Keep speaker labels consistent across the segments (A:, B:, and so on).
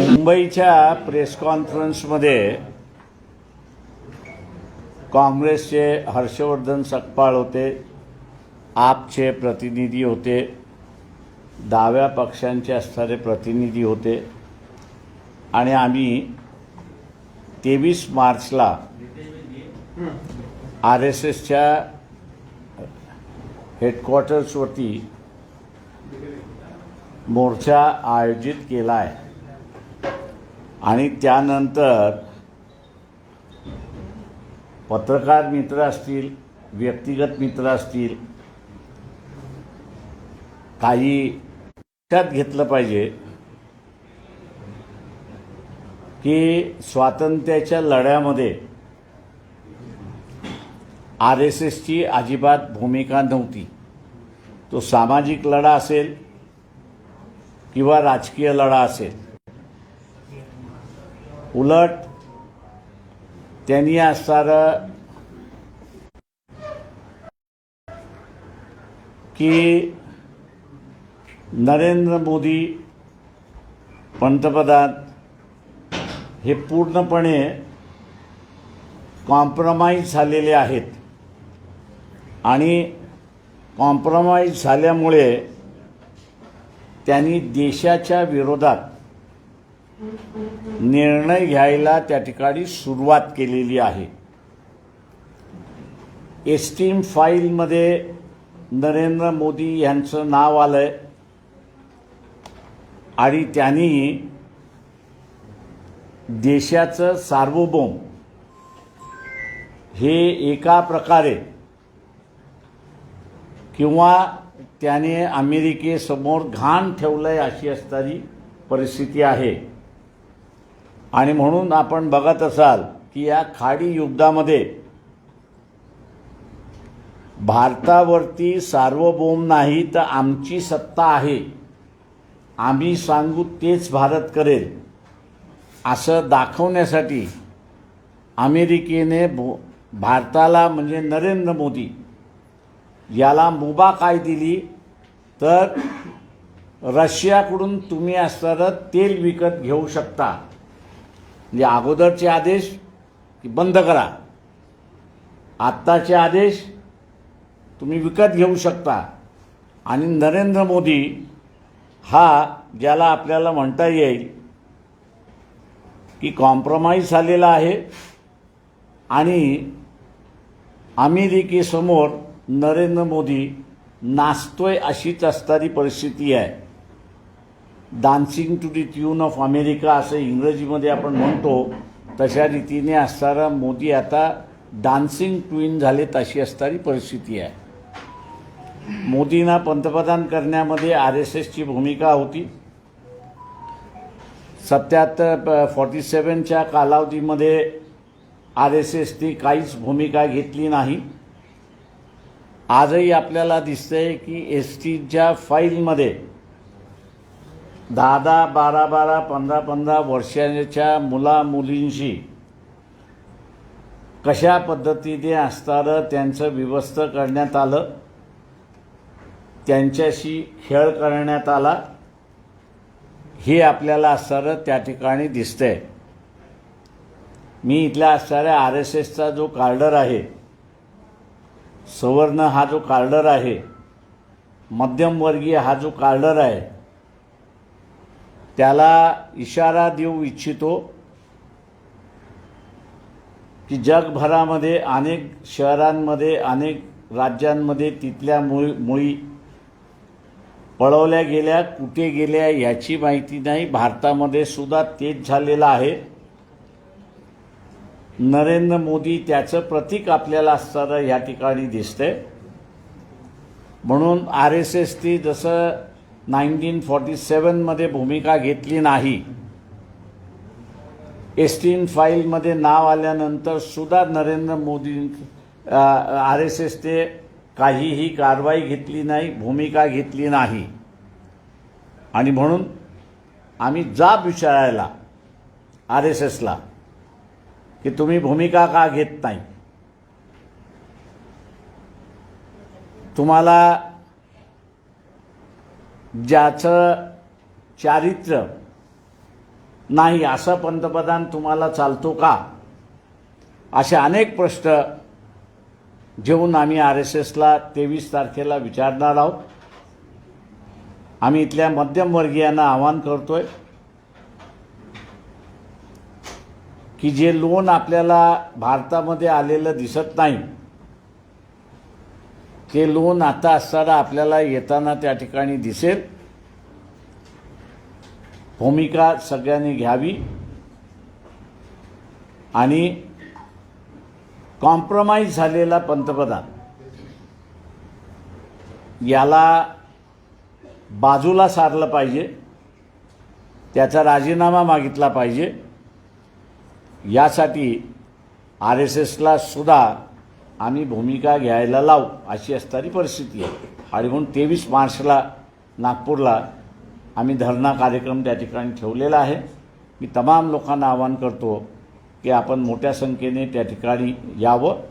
A: मुंबईच्या प्रेस कॉन्फरन्समध्ये काँग्रेसचे हर्षवर्धन सकपाळ होते, आपचे प्रतिनिधी होते, डाव्या पक्षांचे असणारे प्रतिनिधी होते आणि आम्ही 23 मार्चला RSSच्या हेडक्वार्टर्सवरती मोर्चा आयोजित केला आहे आणि त्यानंतर पत्रकार मित्र असतील, व्यक्तिगत मित्र असतील, काही लक्षात घेतलं पाहिजे की स्वातंत्र्याच्या लढ्यामध्ये RSSची अजिबात भूमिका नव्हती. तो सामाजिक लढा असेल किंवा राजकीय लढा असेल. उलट त्यांनी असणारं की नरेंद्र मोदी पंतप्रधान हे पूर्णपणे कॉम्प्रोमाइज झालेले आहेत आणि कॉम्प्रोमाइज झाल्यामुळे त्यांनी देशाच्या विरोधात निर्णय घ्यायला त्या ठिकाणी सुरुवात केलेली आहे. एस्टीम फाईलमध्ये नरेंद्र मोदी यांचं नाव आलंय आणि त्यांनी देशाचं सार्वभौम हे एका प्रकारे किंवा त्याने अमेरिकेसमोर घाण ठेवलंय अशी असणारी परिस्थिती आहे. आणि म्हणून आपण बघत असाल की या खाडी युद्धामध्ये भारतावरती सार्वभौम नाही तर आमची सत्ता आहे, आम्ही सांगू तेच भारत करेल असं दाखवण्यासाठी अमेरिकेने भारताला म्हणजे नरेंद्र मोदी याला मुभा काय दिली तर रशियाकडून तुम्ही असणारं तेल विकत घेऊ शकता. म्हणजे अगोदरचे आदेश की बंद करा, आत्ताचे आदेश तुम्ही विकत घेऊ शकता. आणि नरेंद्र मोदी हा ज्याला आपल्याला म्हणता येईल की कॉम्प्रोमाइज झालेला आहे आणि अमेरिकेसमोर नरेंद्र मोदी नाचतोय अशीच असणारी परिस्थिती आहे. Dancing to the tune of America असं इंग्रजीमध्ये आपण म्हणतो, तशा रीतीने असणारा मोदी आता डान्सिंग ट्विन झालेत अशी असणारी परिस्थिती आहे. मोदींना पंतप्रधान करण्यामध्ये RSSची भूमिका होती. 47च्या कालावधीमध्ये RSSने काहीच भूमिका घेतली नाही. आजही आपल्याला दिसतंय की एसटीच्या फाईलमध्ये 10-10, 12-12, 15-15 वर्षांच्या मुलामुलींशी कशा पद्धतीने असणारं त्यांचं विभक्त करण्यात आलं, त्यांच्याशी खेळ करण्यात आला, हे आपल्याला असणारं त्या ठिकाणी दिसतंय. मी इथल्या असणाऱ्या RSSचा जो कार्डर आहे, सवर्ण हा जो कार्डर आहे, मध्यमवर्गीय हा जो कार्डर आहे, त्याला इशारा देऊ इच्छितो की जगभरामध्ये अनेक शहरांमध्ये, अनेक राज्यांमध्ये तिथल्या मुली पळवल्या गेल्या, कुठे गेल्या याची माहिती नाही. भारतामध्ये सुद्धा तेच झालेलं आहे. नरेंद्र मोदी त्याचं प्रतीक आपल्याला असताना या ठिकाणी दिसतंय. म्हणून RSSने जसं 1947मध्ये भूमिका घेतली नाही, एस्टीन फाईलमध्ये नाव आल्यानंतर सुद्धा नरेंद्र मोदी RSSने काहीही कारवाई घेतली नाही, भूमिका घेतली नाही. आणि म्हणून आम्ही जाब विचारायला RSSला की तुम्ही भूमिका का घेत नाही. तुम्हाला ज्याचं चारित्र्य नाही असा पंतप्रधान तुम्हाला चालतो का, असे अनेक प्रश्न घेऊन आम्ही RSSला 23 तारखेला विचारणार आहोत. आम्ही इथल्या मध्यमवर्गीयांना आवाहन करतोय की जे लोन आपल्याला भारतामध्ये आलेलं दिसत नाही ते लोन आता असताना आपल्याला येताना त्या ठिकाणी दिसेल. भूमिका सगळ्यांनी घ्यावी आणि कॉम्प्रोमाइज झालेला पंतप्रधान याला बाजूला सारलं पाहिजे, त्याचा राजीनामा मागितला पाहिजे. यासाठी RSSला सुद्धा आम्ही भूमिका घ्यायला लावू अशी असणारी परिस्थिती आहे. आणि म्हणून 23 मार्चला नागपूरला आम्ही धरणा कार्यक्रम त्या ठिकाणी ठेवलेला आहे. मी तमाम लोकांना आवाहन करतो की आपण मोठ्या संख्येने त्या ठिकाणी यावं.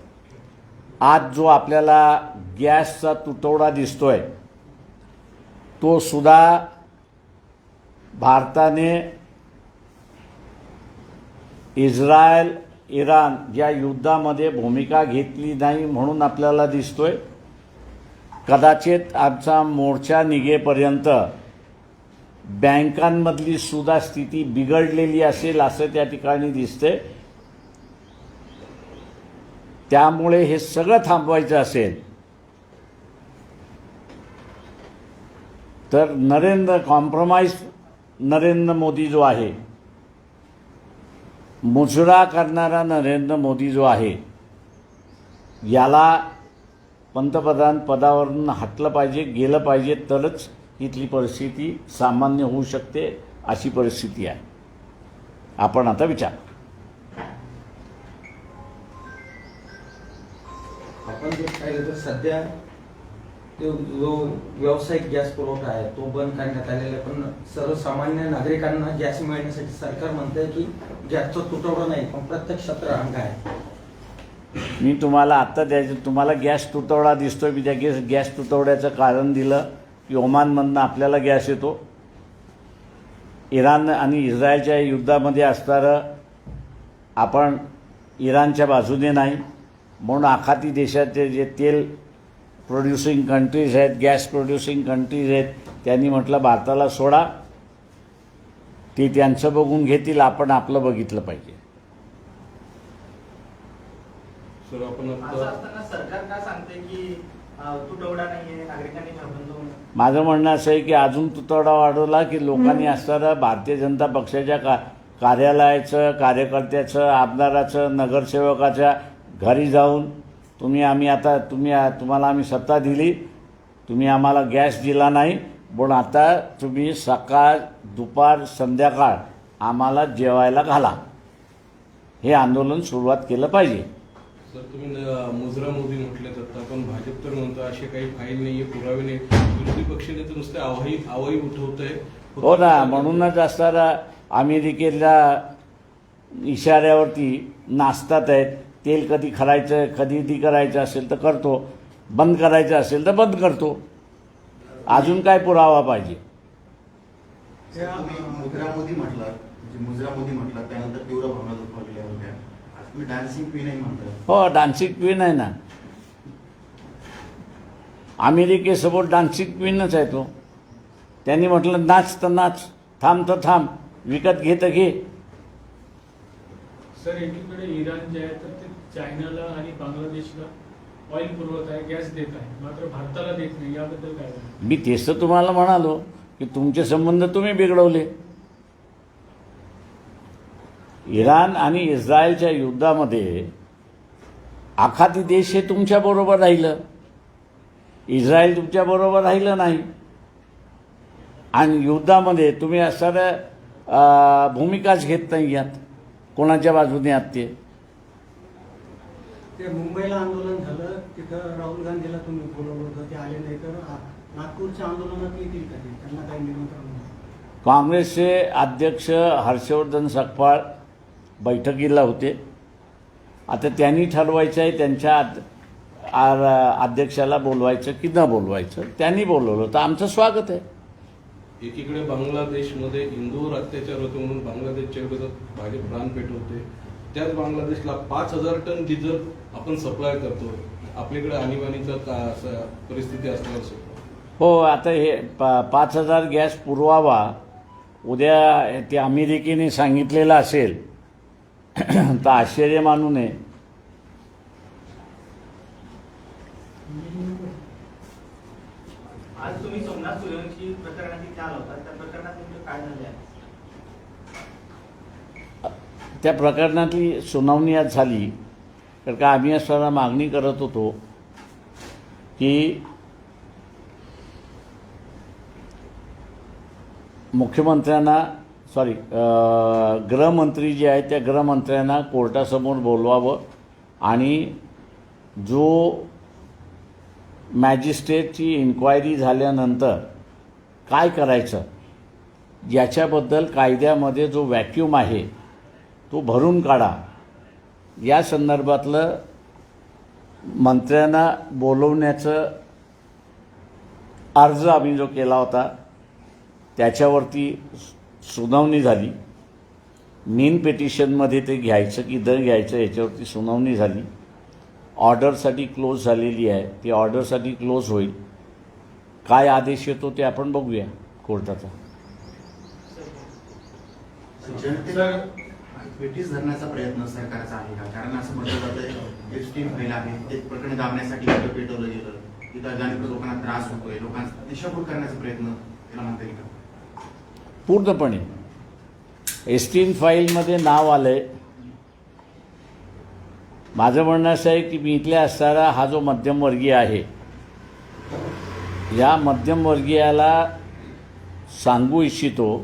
A: आज जो आपल्याला गॅसचा तुटवडा दिसतोय तो सुद्धा भारताने इस्रायल इराण या युद्धामध्ये भूमिका घेतली नाही म्हणून आपल्याला दिसतोय. कदाचित आमचा मोर्चा निघेपर्यंत बँकांमधली सुद्धा स्थिती बिघडलेली असेल असं त्या ठिकाणी दिसते. त्यामुळे हे सगळं थांबवायचं असेल तर नरेंद्र मोदी जो आहे, मुजरा करणारा नरेंद्र मोदी जो आहे, याला पंतप्रधान पदावरून हटलं पाहिजे, गेलं पाहिजे, तरच इथली परिस्थिती सामान्य होऊ शकते. अशी परिस्थिती आहे. आपण आता विचार.
B: आपण जर पाहिलं तर सध्या जो व्यावसायिक गॅस पुरवठा आहे तो बंद करण्यात आलेला आहे, पण सर्वसामान्य नागरिकांना गॅस मिळण्यासाठी सरकार म्हणतंय की गॅसचा तुटवडा नाही पण प्रत्यक्षात रांगा आहे.
A: मी तुम्हाला आत्ता तुम्हाला गॅस तुटवडा दिसतोय. मी त्या गॅस तुटवड्याचं कारण दिलं की ओमानमधनं आपल्याला गॅस येतो. इराण आणि इस्रायलच्या युद्धामध्ये असणारं आपण इराणच्या बाजूने नाही म्हणून आखाती देशाचे जे तेल प्रोड्युसिंग कंट्रीज आहेत, गॅस प्रोड्युसिंग कंट्रीज आहेत, त्यांनी म्हटलं भारताला सोडा, ते त्यांचं बघून घेतील, आपण आपलं बघितलं पाहिजे.
C: सरकार का सांगते की तुटवडा नाहीये, नागरिकांनी घाबरलो.
A: माझं म्हणणं असं आहे की अजून तुटवडा वाढवला की लोकांनी असणारं भारतीय जनता पक्षाच्या कार्यालयाचं, कार्यकर्त्याचं, आमदाराचं, नगरसेवकाच्या घरी जाऊन तुम्हाला आम्ही सत्ता दिली, तुम्ही आम्हाला गॅस दिला नाही, पण आता तुम्ही सकाळ दुपार संध्याकाळ आम्हाला जेवायला घाला, हे आंदोलन सुरुवात केलं पाहिजे.
D: सर, तुम्ही मुजरा मोदी म्हटले तर पण भाजप तर म्हणतो असे काही फाईल नाहीये, पुरावे नाही. विरोधी पक्षाने तर नुसते आवाही उठवत आहे.
A: हो ना, म्हणूनच असणारा अमेरिकेला इशाऱ्यावरती नाचतात आहेत. तेल कधी खरेदी करायचं असेल तर करतो, बंद करायचं असेल तर बंद करतो. अजून काय पुरावा पाहिजे?
E: मुजरा मोदी म्हटलं त्यानंतर तीव्र भावना दुखावलेल्या होत्या. आज तुम्ही डान्सिंग क्वीन आहे म्हणतात.
A: हो, डान्सिंग क्वीन आहे ना. अमेरिकेसमोर डान्सिंग क्वीनच आहे तो. त्यांनी म्हटलं नाच तर नाच, थांब तर थांब, विकत घे तर घे.
F: सर, एकीकडे इराण जे आहे तर ते चायनाला आणि बांगलादेशला ऑइल पुरवत आहे, गॅस देत आहे, मात्र भारताला देत नाही. याबद्दल काय?
A: मी तेच तर तुम्हाला म्हणालो की तुमचे संबंध तुम्ही बिघडवले. इराण आणि इस्रायलच्या युद्धामध्ये आखाती देश हे तुमच्याबरोबर राहिलं, इस्रायल तुमच्याबरोबर राहिलं नाही. आणि युद्धामध्ये तुम्ही असणाऱ्या भूमिकाच घेत नाही आहात. कोणाच्या बाजूने आहात
G: ते मुंबईला आंदोलन झालं, तिथं राहुल गांधीला तुम्ही बोलवलं होतं, ते आले नाही, तर नागपूरच्या आंदोलनात येतील का? त्यांना काही निमंत्रण?
A: काँग्रेसचे अध्यक्ष हर्षवर्धन सकपाळ बैठकीला होते. आता त्यांनी ठरवायचं आहे, त्यांच्या अध्यक्षाला बोलवायचं की न बोलवायचं. त्यांनी बोलवलं तर आमचं स्वागत आहे.
D: एकीकडे बांगलादेशमध्ये हिंदूवर अत्याचार होतो म्हणून बांगलादेशच्या विरोधात भाजप प्राण पेटवते. त्याच बांगलादेशला 5,000 टन डिझेल आपण सप्लाय करतो. आपल्याकडे आणीबाणीचं परिस्थिती असणार सुद्धा.
A: हो, आता हे 5,000 गॅस पुरवावा उद्या ते अमेरिकेने सांगितलेलं असेल तर आश्चर्य मानू नये.
C: आज तुम्ही सोमनाथ सूर्यवंशी प्रकरणाची चाल होता, त्या प्रकरणात नेमकं काय झाले आहे?
A: त्या प्रकरणातली सुनावणी आज झाली. कारण का आम्ही असताना मागणी करत होतो की गृहमंत्री जे आहेत त्या गृहमंत्र्यांना कोर्टासमोर बोलवावं आणि जो मॅजिस्ट्रेटची इन्क्वायरी झाल्यानंतर काय करायचं याच्याबद्दल कायद्यामध्ये जो व्हॅक्यूम आहे तो भरून काढा. या संदर्भातलं मंत्र्यांना बोलवण्याचं अर्ज आम्ही जो केला होता त्याच्यावरती सुनावणी झाली. मेन पिटिशनमध्ये ते घ्यायचं की न घ्यायचं याच्यावरती सुनावणी झाली. ऑर्डरसाठी क्लोज झालेली आहे. ती ऑर्डरसाठी क्लोज होईल. काय आदेश येतो ते आपण बघूया कोर्टाचा.
E: जनतेला ब्रिटिश धरण्याचा प्रयत्न सरकारचा आहे का? कारण असं म्हटलं जातं एसटी फाईल आहे ते प्रकरण दाबण्यासाठी पेटवलं गेलं. तिथं अजाणित लोकांना त्रास होतोय. लोकांना दिशाभूल करण्याचा प्रयत्न त्याला म्हणता येईल का?
A: पूर्णपणे एस्टीन फाईलमध्ये नाव आलंय. माझं म्हणणं असं आहे की मी इथल्या असणारा हा जो मध्यमवर्गीय आहे या मध्यमवर्गीयाला सांगू इच्छितो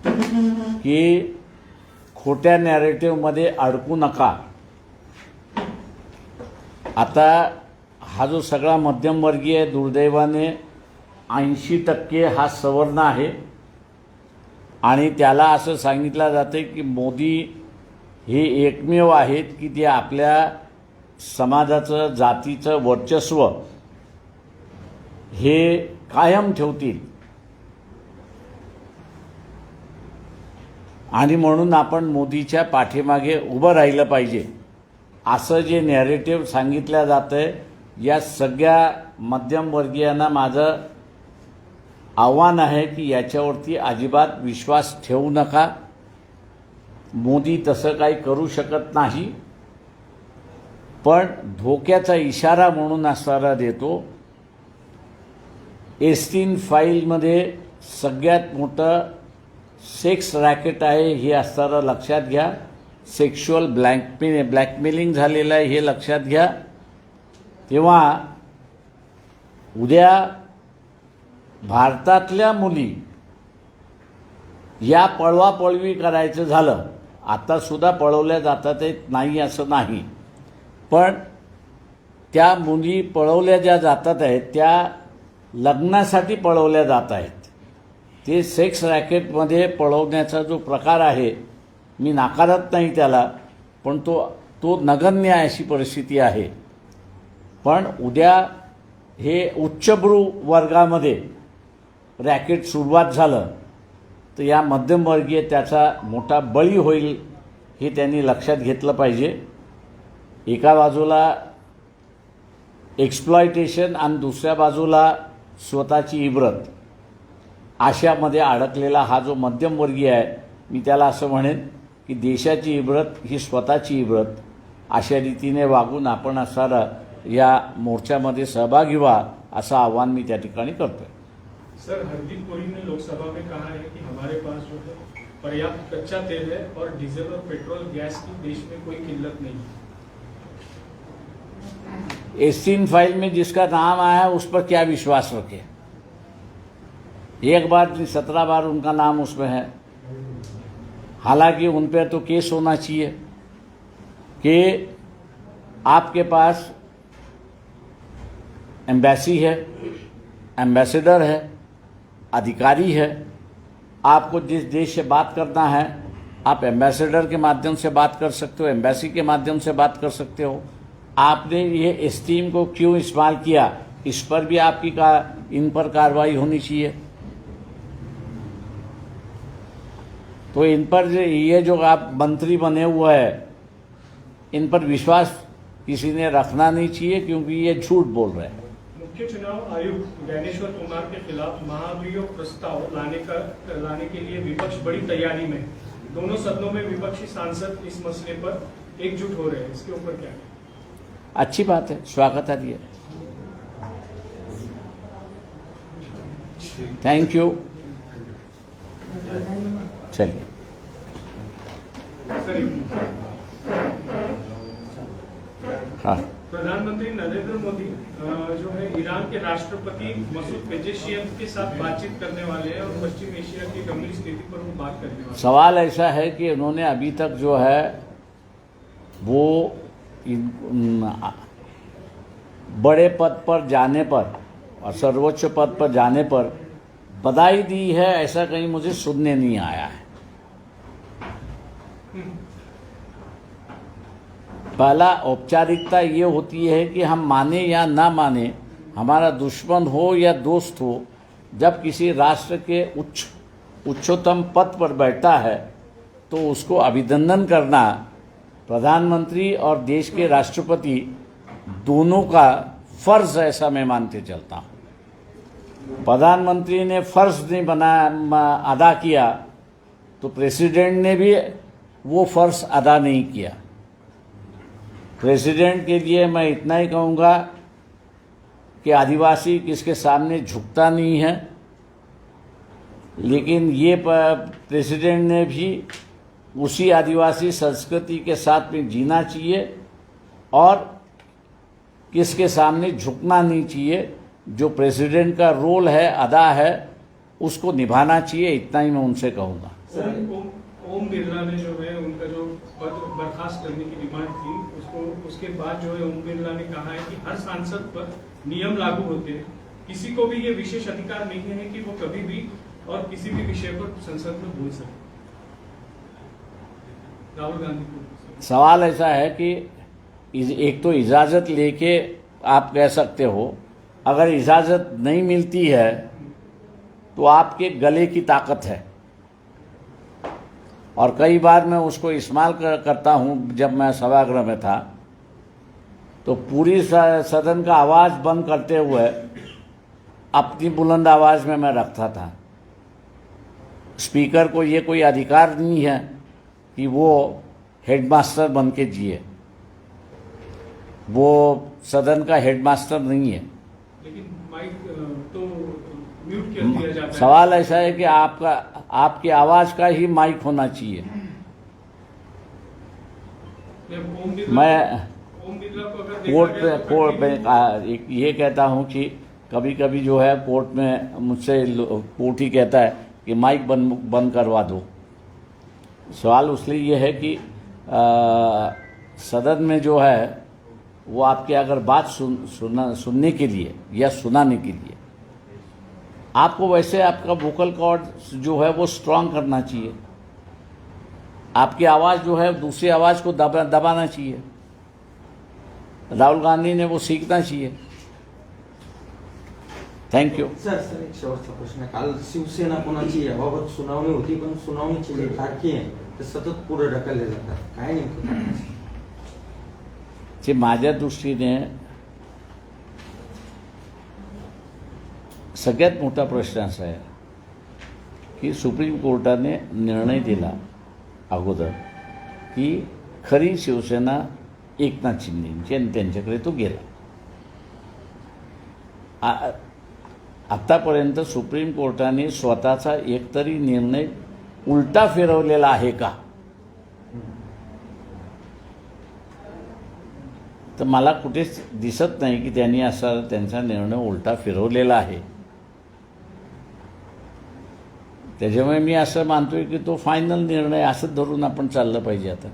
A: की खोट्या नॅरेटिव्हमध्ये अडकू नका. आता हा जो सगळा मध्यमवर्गीय दुर्दैवाने 80% हा सवर्ण आहे आणि त्याला असं सांगितलं जाते की मोदी हे एकमेव आहेत की ते आपल्या समाजाचं जातीचं वर्चस्व हे कायम ठेवतील आणि म्हणून आपण मोदीच्या पाठीमागे उभं राहिलं पाहिजे असं जे नॅरेटिव्ह सांगितलं जातं आहे. या सगळ्या मध्यमवर्गीयांना माझं आव्हान आहे की याच्यावरती अजिबात विश्वास ठेवू नका. मोदी तसं काही करू शकत नाही. पण धोक्याचा इशारा म्हणून असणारा देतो. एस्टीन फाईलमध्ये सगळ्यात मोठं सेक्स रॅकेट आहे हे असणारं लक्षात घ्या. सेक्शुअल ब्लॅकमेलिंग झालेलं आहे हे लक्षात घ्या. तेव्हा उद्या भारतातल्या मुली या पळवापळवी करायचं झालं, आतासुद्धा पळवल्या जातात नाही असं नाही, पण त्या मुली पळवल्या ज्या जातात आहेत त्या लग्नासाठी पळवल्या जात आहेत. ते सेक्स रॅकेटमध्ये पळवण्याचा जो प्रकार आहे मी नाकारत नाही त्याला, पण तो नगण्य अशी परिस्थिती आहे. पण उद्या हे उच्चभ्रू वर्गामध्ये रॅकेट सुरुवात झालं तर या मध्यमवर्गीय त्याचा मोठा बळी होईल हे त्यांनी लक्षात घेतलं पाहिजे. एका बाजूला एक्सप्लॉयटेशन आणि दुसऱ्या बाजूला स्वतःची इब्रत अशामध्ये अडकलेला हा जो मध्यमवर्गीय आहे मी त्याला असं म्हणेन की देशाची इब्रत ही स्वतःची इब्रत अशा रीतीने वागून आपण असणारा या मोर्चामध्ये सहभागी व्हा असं आवाहन मी त्या ठिकाणी करतोय.
F: सर, हरदीप पुरी ने लोकसभा में कहा है कि हमारे पास जो है पर्याप्त कच्चा तेल है और डीजल और पेट्रोल गैस की देश में कोई किल्लत नहीं है.
A: एस्टीन फाइल में जिसका नाम आया है उस पर क्या विश्वास रखें? एक बार 17 बार उनका नाम उसमें है. हालांकि उन पर तो केस होना चाहिए कि आपके पास एम्बेसी है, एम्बेसडर है, अधिकारी है. आपको जिस देश से बात करना है आप एम्बेसडर के माध्यम से बात कर सकते हो, एम्बेसी के माध्यम से बात कर सकते हो. आपने ये स्टीम को क्यों इस्तेमाल किया, इस पर भी आपकी इन पर कार्रवाई होनी चाहिए। तो इन पर ये जो आप मंत्री बने हुए हैं, इन पर विश्वास किसी ने रखना नहीं चाहिए, क्योंकि ये झूठ बोल रहे हैं।
F: मुख्य चुनाव आयुक्त ज्ञानेश्वर कुमार के खिलाफ महाभियोग प्रस्ताव लाने के लिए विपक्ष बड़ी तैयारी में। दोनों सदनों में विपक्षी सांसद इस मसले पर एकजुट हो रहे हैं, इसके ऊपर क्या है?
A: अच्छी बात है, स्वागत है ये। Thank you. चलिए। हाँ,
F: प्रधानमंत्री नरेंद्र मोदी जो है ईरान के राष्ट्रपति मसूद पेजेशियन के साथ बातचीत करने वाले हैं और पश्चिम एशिया की गंभीर स्थिति पर वो बात करने वाले हैं।
A: सवाल ऐसा है कि उन्होंने अभी तक जो है वो बड़े पद पर जाने पर और सर्वोच्च पद पर जाने पर बधाई दी है, ऐसा कहीं मुझे सुनने नहीं आया है। पहला औपचारिकता ये होती है कि हम माने या ना माने, हमारा दुश्मन हो या दोस्त हो, जब किसी राष्ट्र के उच्चतम पद पर बैठता है तो उसको अभिनंदन करना प्रधानमंत्री और देश के राष्ट्रपति दोनों का फर्ज, ऐसा मैं मानते चलता हूँ। प्रधानमंत्री ने फर्ज नहीं अदा किया तो प्रेसिडेंट ने भी वो फर्ज अदा नहीं किया। प्रेसिडेंट के लिए मैं इतना ही कहूँगा कि आदिवासी किसके सामने झुकता नहीं है, लेकिन ये प्रेसिडेंट ने भी उसी आदिवासी संस्कृति के साथ में जीना चाहिए और किसके सामने झुकना नहीं चाहिए। जो प्रेसिडेंट का रोल है, अदा है, उसको निभाना चाहिए। इतना ही मैं उनसे कहूँगा।
F: ओम बिरला ने जो है उनका जो पद बर्खास्त करने की डिमांड थी, उसके बाद जो है ओम बिरला ने कहा है कि हर सांसद पर नियम लागू होते हैं, किसी को भी ये विशेष अधिकार नहीं है कि वो कभी भी और किसी भी विषय पर संसद में बोल सके। राहुल गांधी को
A: सवाल ऐसा है कि एक तो इजाज़त लेके आप कह सकते हो, अगर इजाज़त नहीं मिलती है तो आपके गले की ताकत है। और कई बार मैं उसको इस्तेमाल करता हूँ। जब मैं सभागृह में था तो पूरी सदन का आवाज़ बंद करते हुए अपनी बुलंद आवाज़ में मैं रखता था। स्पीकर को ये कोई अधिकार नहीं है कि वो हेडमास्टर बन के जिए, वो सदन का हेडमास्टर नहीं है।
F: लेकिन माइक तो म्यूट कर दिया जाता है।
A: सवाल ऐसा है कि आपकी आवाज़ का ही माइक होना चाहिए। मैं कोर्ट में ये कहता हूँ कि कभी कभी जो है कोर्ट में मुझसे कोर्ट ही कहता है कि माइक बंद करवा दो। सवाल उसलिए ये है कि सदन में जो है वो आपकी अगर बात सुनने के लिए या सुनाने के लिए, आपको वैसे आपका वोकल कॉर्ड जो है वो स्ट्रांग करना चाहिए। आपकी आवाज़ जो है दूसरी आवाज़ को दबाना चाहिए। राहुल गांधी ने वो सीखना चाहिए। Thank you.
B: सर एक शेवटचा प्रश्न. काल शिवसेना कोणाची याबाबत सुनावणी होती, पण सुनावणीची जी तारखे आहे ते सतत पुढे ढकलले जातात. काय नेमकं
A: जे माझ्या दृष्टीने सगळ्यात मोठा प्रश्न असा आहे की सुप्रीम कोर्टाने निर्णय दिला अगोदर की खरी शिवसेना एकनाथ शिंदेची आणि त्यांच्याकडे तो गेला. आतापर्यंत सुप्रीम कोर्टाने स्वतःचा एकतरी निर्णय उलटा फिरवलेला आहे का? तर मला कुठेच दिसत नाही की त्यांनी असा त्यांचा निर्णय उलटा फिरवलेला आहे. त्याच्यामुळे मी असं मानतोय की तो फायनल निर्णय असं धरून आपण चाललं पाहिजे. आता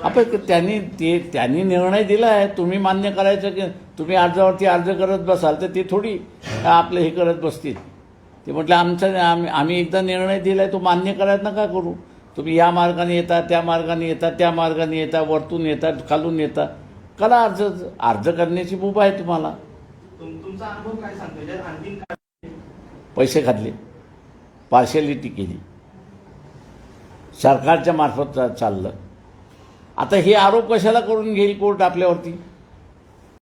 A: आपण त्यांनी निर्णय दिला आहे, तुम्ही मान्य करायचं की तुम्ही अर्जावरती अर्ज करत बसाल तर ते थोडी आपलं हे करत बसतील. ते म्हटलं आम्ही एकदा निर्णय दिलाय तो मान्य करायला नका करू. तुम्ही या मार्गाने येता, त्या मार्गाने येता, त्या मार्गाने येता, वरतून येता, खालून येता, करा अर्ज करण्याची मुभा आहे तुम्हाला.
C: तुमचा अनुभव काय सांगतो? म्हणजे अंतिम काय
A: पैसे खाल्ले, पार्शलिटी केली, सरकारच्या मार्फत चाललं. आता हे आरोप कशाला करून घेईल कोर्ट आपल्यावरती?